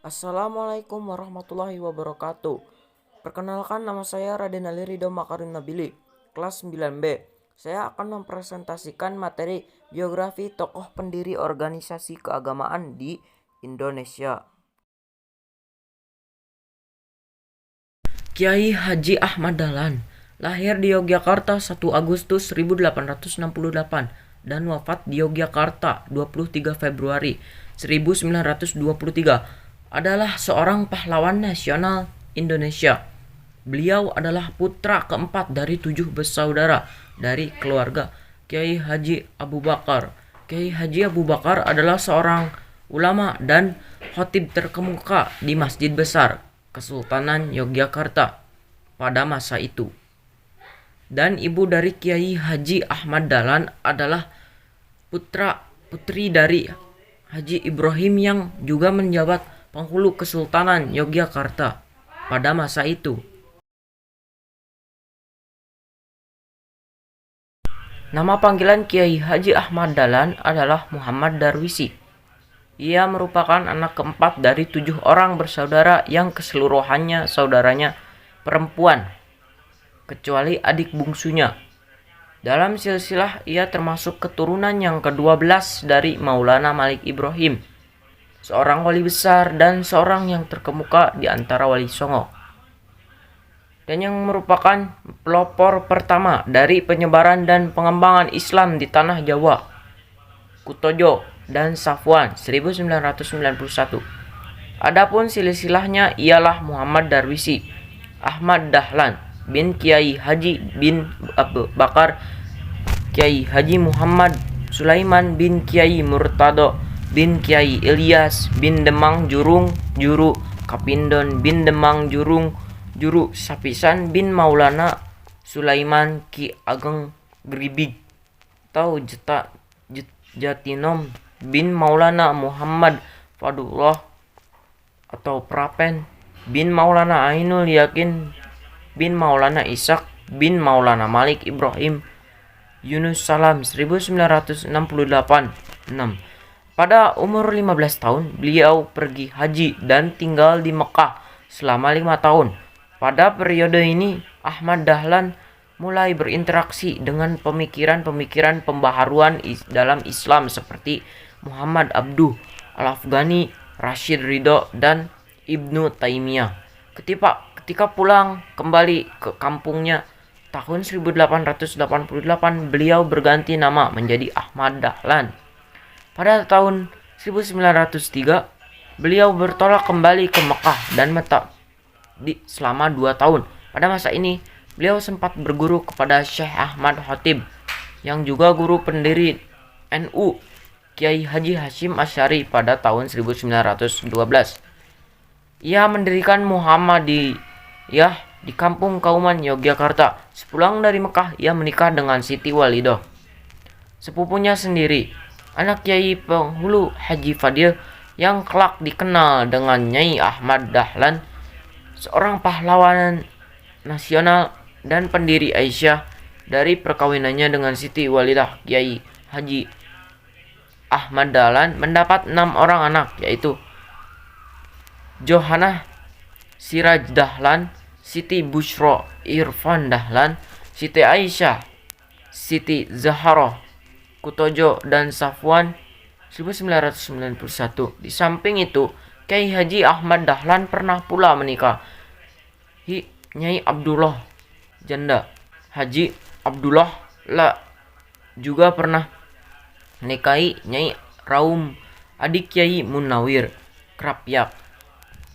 Assalamualaikum warahmatullahi wabarakatuh. Perkenalkan, nama saya Raden Ali Ridho Makarim Nabili, kelas 9B. Saya akan mempresentasikan materi biografi tokoh pendiri organisasi keagamaan di Indonesia. Kiai Haji Ahmad Dahlan lahir di Yogyakarta 1 Agustus 1868 dan wafat di Yogyakarta 23 Februari 1923, adalah seorang pahlawan nasional Indonesia. Beliau adalah putra keempat dari 7 bersaudara dari keluarga Kiai Haji Abu Bakar. Kiai Haji Abu Bakar adalah seorang ulama dan khatib terkemuka di Masjid Besar Kesultanan Yogyakarta pada masa itu. Dan ibu dari Kiai Haji Ahmad Dahlan adalah putri dari Haji Ibrahim yang juga menjabat penghulu Kesultanan Yogyakarta pada masa itu. Nama panggilan Kiai Haji Ahmad Dahlan adalah Muhammad Darwisi. Ia merupakan anak keempat dari 7 orang bersaudara yang keseluruhannya saudaranya perempuan, kecuali adik bungsunya. Dalam silsilah, ia termasuk keturunan yang ke-12 dari Maulana Malik Ibrahim, seorang wali besar dan seorang yang terkemuka di antara wali Songo, dan yang merupakan pelopor pertama dari penyebaran dan pengembangan Islam di tanah Jawa, Kutojo dan Safwan 1991. Adapun silsilahnya ialah Muhammad Darwisi Ahmad Dahlan bin Kiai Haji bin Abu Bakar, Kiai Haji Muhammad Sulaiman bin Kiai Murtado bin Kiai Ilyas bin Demang Jurung Juru Kapindon bin Demang Jurung Juru Sapisan bin Maulana Sulaiman Ki Ageng Gribig atau Jatinom bin Maulana Muhammad Fadullah atau Prapen bin Maulana Ainul Yakin bin Maulana Ishak bin Maulana Malik Ibrahim Yunus Salam 1968. Pada umur 15 tahun, beliau pergi haji dan tinggal di Mekah selama 5 tahun. Pada periode ini, Ahmad Dahlan mulai berinteraksi dengan pemikiran-pemikiran pembaharuan dalam Islam seperti Muhammad Abduh Al-Afghani, Rashid Ridho, dan Ibnu Taimiyah. Ketika pulang kembali ke kampungnya tahun 1888, beliau berganti nama menjadi Ahmad Dahlan. Pada tahun 1903, beliau bertolak kembali ke Mekah dan menetap selama 2 tahun. Pada masa ini, beliau sempat berguru kepada Syekh Ahmad Khatib, yang juga guru pendiri NU, Kiai Haji Hashim Asy'ari pada tahun 1912. Ia mendirikan Muhammadiyah di Kampung Kauman, Yogyakarta. Sepulang dari Mekah, ia menikah dengan Siti Walidah, sepupunya sendiri, anak Kiai penghulu Haji Fadil, yang kelak dikenal dengan Nyai Ahmad Dahlan, seorang pahlawan nasional dan pendiri Aisyah. Dari perkawinannya dengan Siti Walidah, Kiai Haji Ahmad Dahlan mendapat 6 orang anak, yaitu Johanah Siraj Dahlan, Siti Bushro Irfan Dahlan, Siti Aisyah, Siti Zahroh Kutojo, dan Safwan 1991. Di samping itu, Kiai Haji Ahmad Dahlan pernah pula menikahi Nyai Abdullah Janda. Haji Abdullah juga pernah menikahi Nyai Raum, adik Kiai Munawir Krapyak.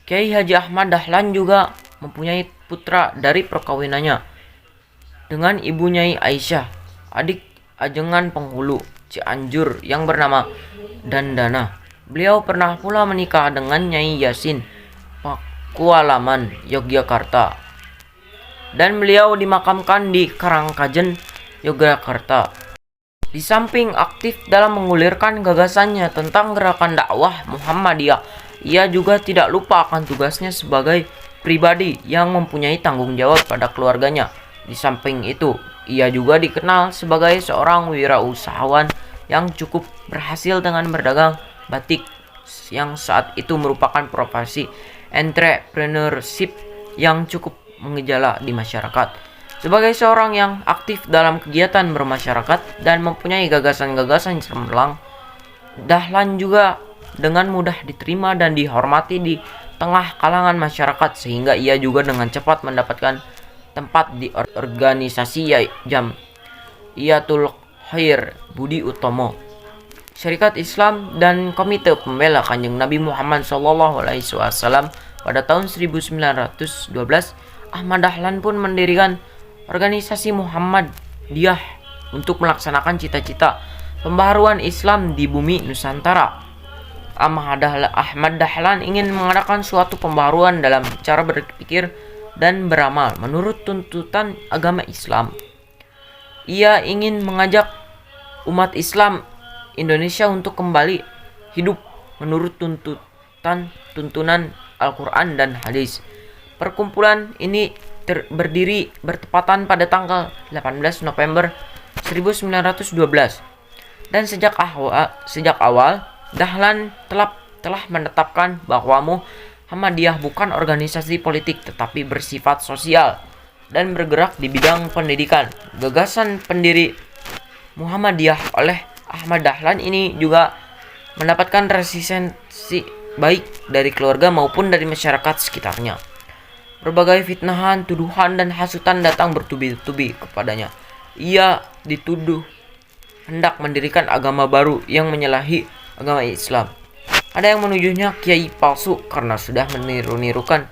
Kiai Haji Ahmad Dahlan juga mempunyai putra dari perkawinannya dengan ibu Nyai Aisyah, adik ajengan penghulu Cianjur yang bernama Dandana. Beliau pernah pula menikah dengan Nyai Yasin Pakualaman, Yogyakarta, dan beliau dimakamkan di Karangkajen, Yogyakarta. Di samping aktif dalam mengulirkan gagasannya tentang gerakan dakwah Muhammadiyah, ia juga tidak lupa akan tugasnya sebagai pribadi yang mempunyai tanggung jawab pada keluarganya. Di samping itu, ia juga dikenal sebagai seorang wirausahawan yang cukup berhasil dengan berdagang batik, yang saat itu merupakan profesi entrepreneurship yang cukup mengejala di masyarakat. Sebagai seorang yang aktif dalam kegiatan bermasyarakat dan mempunyai gagasan-gagasan cemerlang, Dahlan juga dengan mudah diterima dan dihormati di tengah kalangan masyarakat, sehingga ia juga dengan cepat mendapatkan tempat di organisasi Jamiatul Khair Budi Utomo, Syarikat Islam dan Komite Pembela Kanjeng Nabi Muhammad SAW. Pada tahun 1912, Ahmad Dahlan pun mendirikan organisasi Muhammadiyah untuk melaksanakan cita-cita pembaharuan Islam di bumi Nusantara. Ahmad Dahlan ingin mengadakan suatu pembaharuan dalam cara berpikir dan beramal menurut tuntutan agama Islam. Ia ingin mengajak umat Islam Indonesia untuk kembali hidup menurut tuntunan Al-Quran dan hadis. Perkumpulan ini berdiri bertepatan pada tanggal 18 November 1912 dan sejak awal Dahlan telah menetapkan bahwa Muhammadiyah bukan organisasi politik tetapi bersifat sosial dan bergerak di bidang pendidikan. Gagasan pendiri Muhammadiyah oleh Ahmad Dahlan ini juga mendapatkan resistensi baik dari keluarga maupun dari masyarakat sekitarnya. Berbagai fitnahan, tuduhan, dan hasutan datang bertubi-tubi kepadanya. Ia dituduh hendak mendirikan agama baru yang menyalahi agama Islam. Ada yang menuduhnya kiai palsu karena sudah meniru-nirukan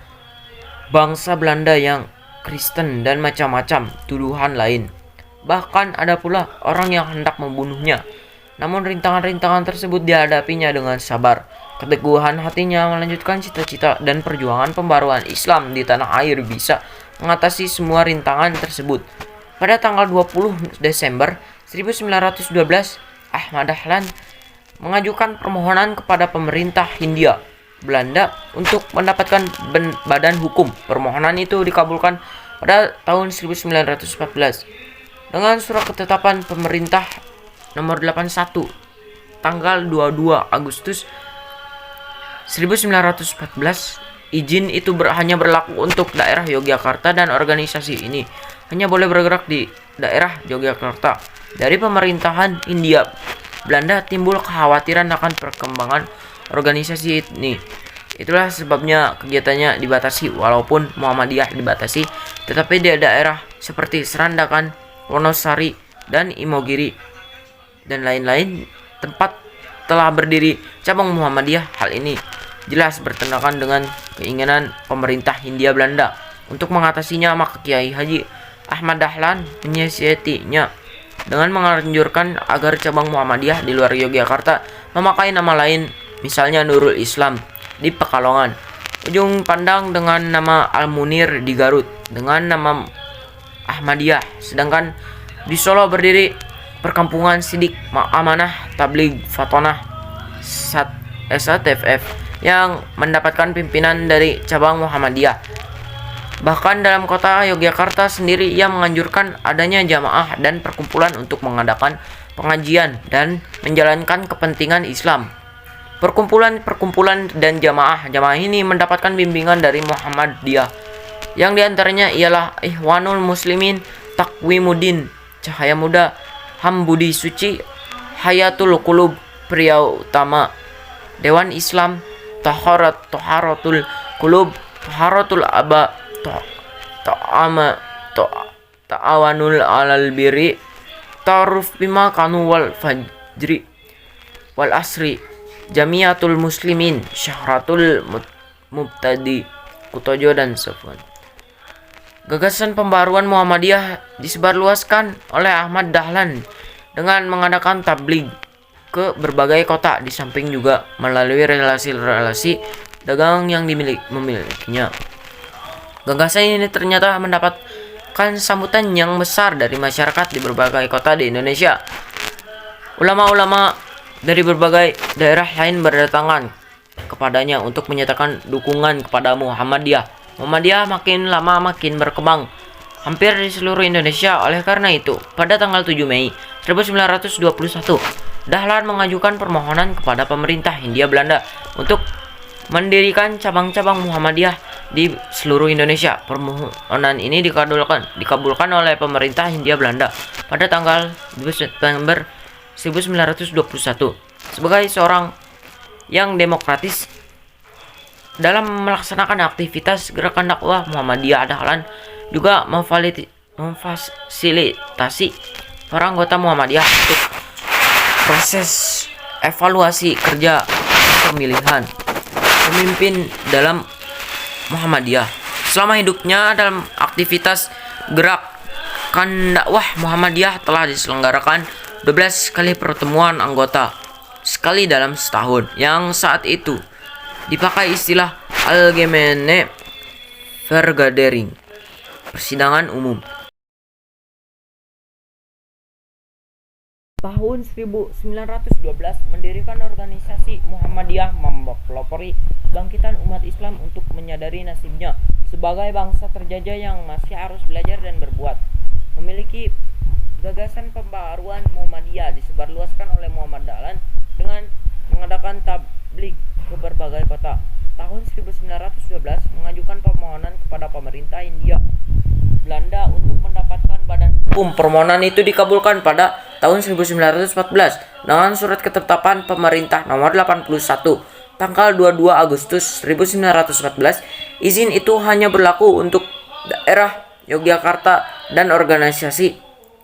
bangsa Belanda yang Kristen dan macam-macam tuduhan lain. Bahkan ada pula orang yang hendak membunuhnya. Namun rintangan-rintangan tersebut dihadapinya dengan sabar. Keteguhan hatinya melanjutkan cita-cita dan perjuangan pembaruan Islam di tanah air bisa mengatasi semua rintangan tersebut. Pada tanggal 20 Desember 1912, Ahmad Dahlan mengajukan permohonan kepada pemerintah Hindia Belanda untuk mendapatkan badan hukum. Permohonan itu dikabulkan pada tahun 1914 dengan surat ketetapan pemerintah nomor 81 tanggal 22 Agustus 1914. Izin itu hanya berlaku untuk daerah Yogyakarta dan organisasi ini hanya boleh bergerak di daerah Yogyakarta. Dari pemerintahan Hindia Belanda timbul kekhawatiran akan perkembangan organisasi ini. Itulah sebabnya kegiatannya dibatasi. Walaupun Muhammadiyah dibatasi, tetapi di daerah seperti Serandakan, Wonosari, dan Imogiri dan lain-lain tempat telah berdiri cabang Muhammadiyah. Hal ini jelas bertentangan dengan keinginan pemerintah Hindia Belanda. Untuk mengatasinya, maka Kiai Haji Ahmad Dahlan menyiasatinya dengan menganjurkan agar cabang Muhammadiyah di luar Yogyakarta memakai nama lain, misalnya Nurul Islam di Pekalongan, Ujung Pandang dengan nama Al-Munir di Garut dengan nama Ahmadiyah, sedangkan di Solo berdiri Perkampungan Sidik Amanah Tabligh Fatonah SATFF yang mendapatkan pimpinan dari cabang Muhammadiyah. Bahkan dalam kota Yogyakarta sendiri ia menganjurkan adanya jamaah dan perkumpulan untuk mengadakan pengajian dan menjalankan kepentingan Islam. Perkumpulan dan jamaah ini mendapatkan bimbingan dari Muhammadiyah, yang diantaranya ialah Ikhwanul Muslimin, Taqwimuddin, Cahaya Muda, Hambudi Suci, Hayatul Qulub, Pria Utama, Dewan Islam, Taharatul Qulub, Taharatul Aba, Ta'awanul alal birri, Ta'aruf bima kanu wal fajri wal asri, Jamiatul Muslimin, Syahratul Mubtadi, Kutojo, dan Safwan. Gagasan pembaruan Muhammadiyah disebarluaskan oleh Ahmad Dahlan dengan mengadakan tabligh ke berbagai kota, di samping juga melalui relasi-relasi dagang yang memilikinya. Gagasan ini ternyata mendapatkan sambutan yang besar dari masyarakat di berbagai kota di Indonesia. Ulama-ulama dari berbagai daerah lain berdatangan kepadanya untuk menyatakan dukungan kepada Muhammadiyah. Muhammadiyah makin lama makin berkembang hampir di seluruh Indonesia. Oleh karena itu, pada tanggal 7 Mei 1921, Dahlan mengajukan permohonan kepada pemerintah Hindia Belanda untuk mendirikan cabang-cabang Muhammadiyah di seluruh Indonesia. Permohonan ini dikabulkan oleh pemerintah Hindia Belanda pada tanggal 2 September 1921. Sebagai seorang yang demokratis dalam melaksanakan aktivitas gerakan dakwah Muhammadiyah, Dahlan juga memfasilitasi para anggota Muhammadiyah untuk proses evaluasi kerja pemilihan pemimpin dalam Muhammadiyah. Selama hidupnya dalam aktivitas gerakan dakwah Muhammadiyah telah diselenggarakan 12 kali pertemuan anggota, sekali dalam setahun, yang saat itu dipakai istilah Allgemeine Vergadering, persidangan umum. Tahun 1912 mendirikan organisasi Muhammadiyah mempelopori bangkitan umat Islam untuk menyadari nasibnya sebagai bangsa terjajah yang masih harus belajar dan berbuat. Memiliki gagasan pembaharuan Muhammadiyah disebarluaskan oleh Muhammad Dahlan dengan mengadakan tabligh ke berbagai kota. Tahun 1912 mengajukan permohonan kepada pemerintah Hindia Belanda untuk mendapatkan badan hukum. Permohonan itu dikabulkan pada tahun 1914 dengan surat ketetapan pemerintah nomor 81 tanggal 22 Agustus 1914. Izin itu hanya berlaku untuk daerah Yogyakarta dan organisasi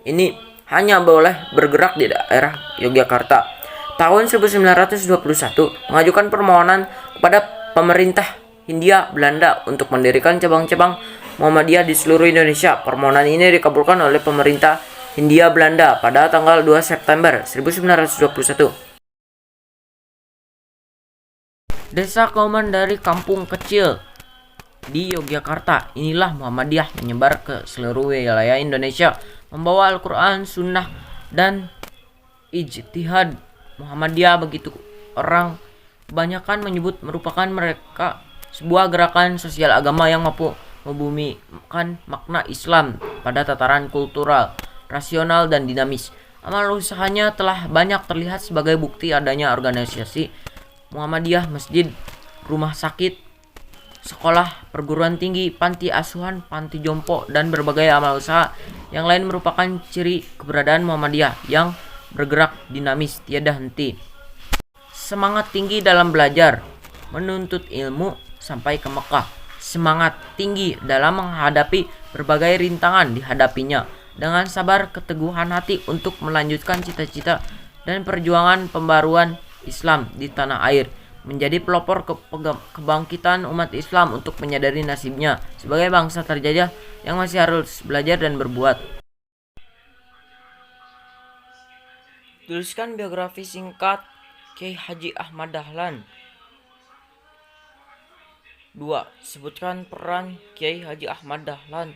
ini hanya boleh bergerak di daerah Yogyakarta. Tahun 1921 mengajukan permohonan kepada pemerintah Hindia Belanda untuk mendirikan cabang-cabang Muhammadiyah di seluruh Indonesia. Permohonan ini dikabulkan oleh pemerintah Hindia Belanda pada tanggal 2 September 1921. Desa Kauman dari kampung kecil di Yogyakarta, inilah Muhammadiyah menyebar ke seluruh wilayah Indonesia, membawa Al-Quran, Sunnah, dan ijtihad. Muhammadiyah begitu orang kebanyakan menyebut merupakan mereka sebuah gerakan sosial agama yang mampu membumikan makna Islam pada tataran kultural, rasional, dan dinamis. Amal usahanya telah banyak terlihat sebagai bukti adanya organisasi Muhammadiyah, masjid, rumah sakit, sekolah, perguruan tinggi, panti asuhan, panti jompo, dan berbagai amal usaha yang lain merupakan ciri keberadaan Muhammadiyah yang bergerak dinamis tiada henti. Semangat tinggi dalam belajar, menuntut ilmu sampai ke Mekah. Semangat tinggi dalam menghadapi berbagai rintangan dihadapinya dengan sabar, keteguhan hati untuk melanjutkan cita-cita dan perjuangan pembaruan Islam di tanah air, menjadi pelopor kebangkitan umat Islam untuk menyadari nasibnya sebagai bangsa terjajah yang masih harus belajar dan berbuat. Tuliskan biografi singkat Kiai Haji Ahmad Dahlan. 2. Sebutkan peran Kiai Haji Ahmad Dahlan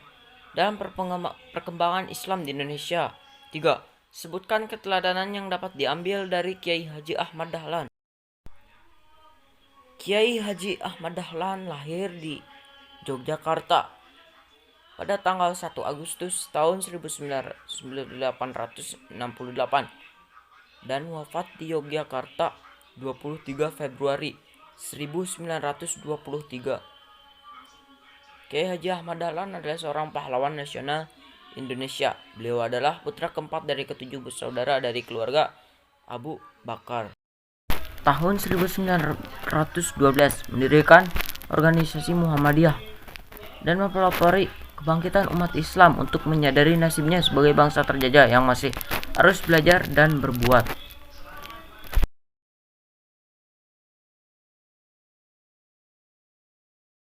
dalam perkembangan Islam di Indonesia. 3. Sebutkan keteladanan yang dapat diambil dari Kiai Haji Ahmad Dahlan. Kiai Haji Ahmad Dahlan lahir di Yogyakarta pada tanggal 1 Agustus tahun 1868 dan wafat di Yogyakarta 23 Februari 1923. Kiai Haji Ahmad Dahlan adalah seorang pahlawan nasional Indonesia. Beliau adalah putra keempat dari ketujuh bersaudara dari keluarga Abu Bakar. Tahun 1912 mendirikan organisasi Muhammadiyah dan mempelopori kebangkitan umat Islam untuk menyadari nasibnya sebagai bangsa terjajah yang masih harus belajar dan berbuat.